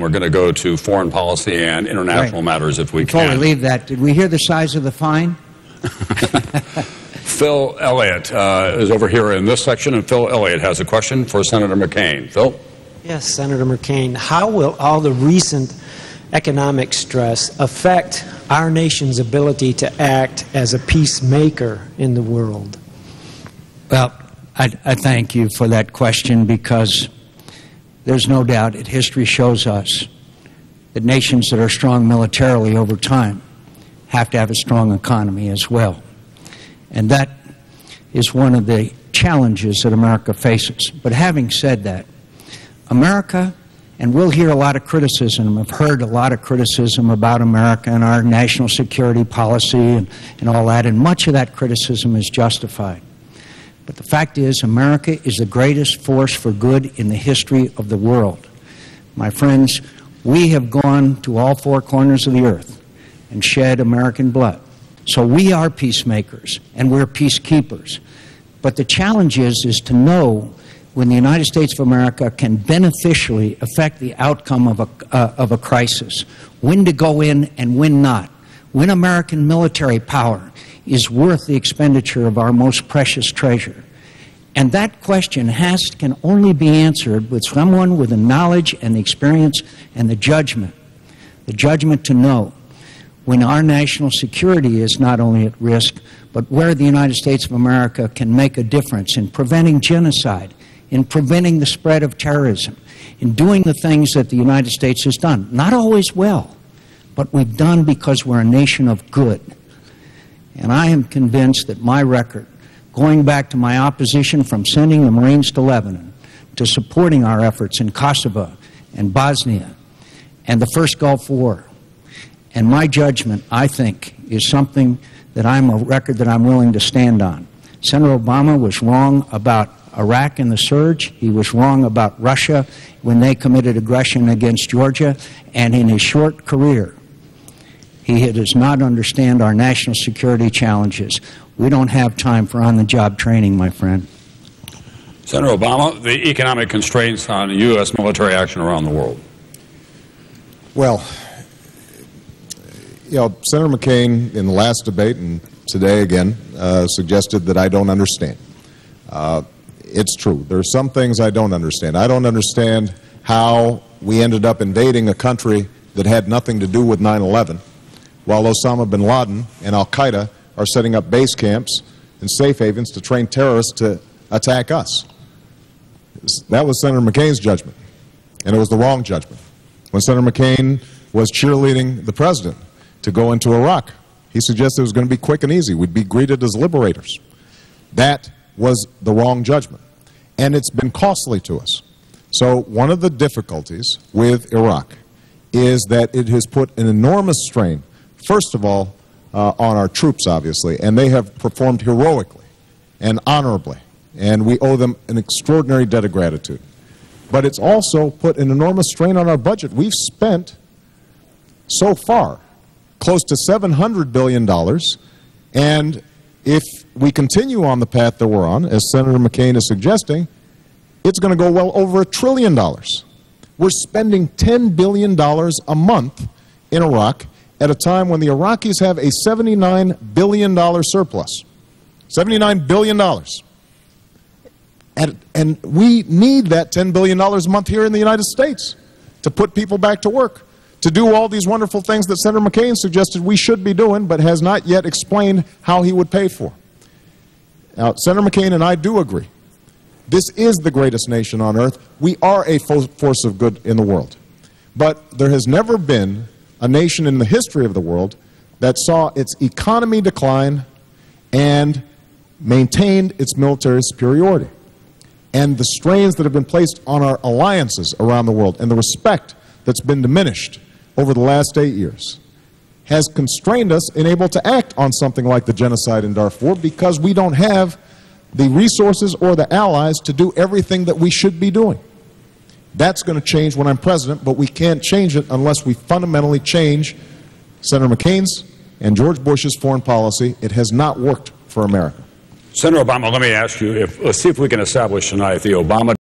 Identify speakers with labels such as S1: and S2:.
S1: We're going to go to foreign policy and international matters if we can.
S2: Before we leave that, did we hear the size of the fine?
S1: Phil Elliot is over here in this section, and Phil Elliot has a question for Senator McCain. Phil?
S3: Yes, Senator McCain. How will all the recent economic stress affect our nation's ability to act as a peacemaker in the world?
S2: Well, I thank you for that question, because there's no doubt that history shows us that nations that are strong militarily over time have to have a strong economy as well. And that is one of the challenges that America faces. But having said that, America, and we'll hear a lot of criticism, I've heard a lot of criticism about America and our national security policy and all that, and much of that criticism is justified. But the fact is, America is the greatest force for good in the history of the world. My friends, we have gone to all four corners of the earth and shed American blood. So we are peacemakers, and we're peacekeepers. But the challenge is to know when the United States of America can beneficially affect the outcome of a crisis, when to go in and when not, when American military power is worth the expenditure of our most precious treasure. And that question can only be answered with someone with the knowledge and the experience and the judgment to know when our national security is not only at risk, but where the United States of America can make a difference in preventing genocide, in preventing the spread of terrorism, in doing the things that the United States has done. Not always well, but we've done because we're a nation of good. And I am convinced that my record, going back to my opposition from sending the Marines to Lebanon, to supporting our efforts in Kosovo and Bosnia and the first Gulf War, and my judgment, I think, is something that a record that I'm willing to stand on. Senator Obama was wrong about Iraq and the surge. He was wrong about Russia when they committed aggression against Georgia. And in his short career, he does not understand our national security challenges. We don't have time for on-the-job training, my friend.
S1: Senator Obama, the economic constraints on U.S. military action around the world.
S4: Well, you know, Senator McCain in the last debate and today again suggested that I don't understand. It's true. There are some things I don't understand. I don't understand how we ended up invading a country that had nothing to do with 9/11, while Osama bin Laden and Al-Qaeda are setting up base camps and safe havens to train terrorists to attack us. That was Senator McCain's judgment, and it was the wrong judgment. When Senator McCain was cheerleading the president to go into Iraq, he suggested it was going to be quick and easy. We'd be greeted as liberators. That was the wrong judgment, and it's been costly to us. So one of the difficulties with Iraq is that it has put an enormous strain, first of all, on our troops, obviously, and they have performed heroically and honorably, and we owe them an extraordinary debt of gratitude. But it's also put an enormous strain on our budget. We've spent, so far, close to $700 billion, and if we continue on the path that we're on, as Senator McCain is suggesting, it's going to go well over $1 trillion. We're spending $10 billion a month in Iraq at a time when the Iraqis have a $79 billion surplus. $79 billion. And we need that $10 billion a month here in the United States to put people back to work, to do all these wonderful things that Senator McCain suggested we should be doing, but has not yet explained how he would pay for. Now, Senator McCain and I do agree. This is the greatest nation on earth. We are a force of good in the world. But there has never been a nation in the history of the world that saw its economy decline and maintained its military superiority. And the strains that have been placed on our alliances around the world and the respect that's been diminished over the last 8 years has constrained us in able to act on something like the genocide in Darfur, because we don't have the resources or the allies to do everything that we should be doing. That's going to change when I'm president, but we can't change it unless we fundamentally change Senator McCain's and George Bush's foreign policy. It has not worked for America.
S1: Senator Obama, let me ask you, let's see if we can establish tonight the Obama